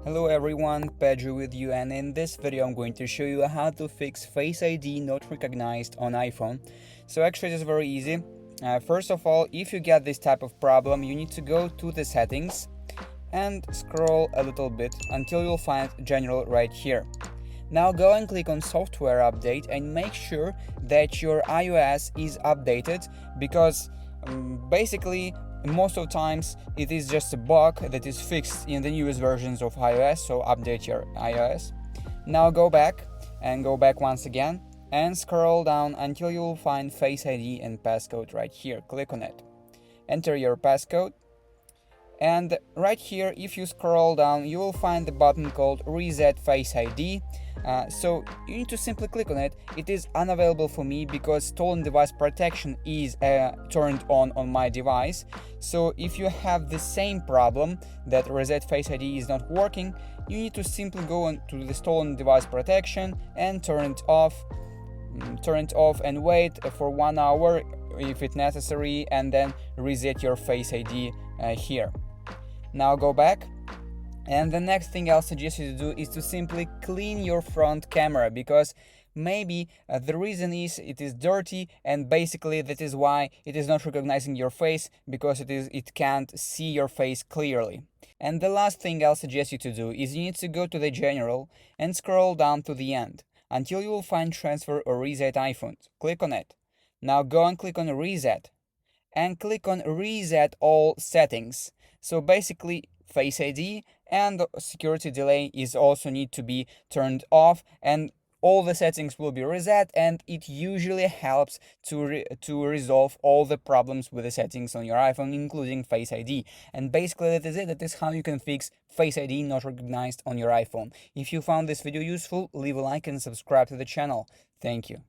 Hello everyone, Pedro with you, and in this video I'm going to show you how to fix Face ID not recognized on iPhone. So actually it's very easy. First of all, if you get this type of problem, you need to go to the settings and scroll a little bit until you'll find general right here. Now go and click on software update and make sure that your iOS is updated, because basically most of the times it is just a bug that is fixed in the newest versions of iOS, so update your iOS. Now go back once again and scroll down until you will find Face ID and passcode right here. Click on it. Enter your passcode. And right here, if you scroll down, you will find the button called Reset Face ID. So you need to simply click on it. It is unavailable for me because stolen device protection is turned on my device. So if you have the same problem that Reset Face ID is not working, you need to simply go on to the stolen device protection and turn it off and wait for 1 hour if it's necessary, and then reset your Face ID here. Now go back, and the next thing I'll suggest you to do is to simply clean your front camera, because maybe the reason is it is dirty, and basically that is why it is not recognizing your face, because it can't see your face clearly. And the last thing I'll suggest you to do is you need to go to the general and scroll down to the end until you will find transfer or reset iPhone. Click on it. Now go and click on reset and click on reset all settings. So basically Face ID and security delay is also need to be turned off, and all the settings will be reset, and it usually helps to resolve all the problems with the settings on your iPhone, including Face ID. And basically that is it. That is how you can fix Face ID not recognized on your iPhone. If you found this video useful, leave a like and subscribe to the channel. Thank you.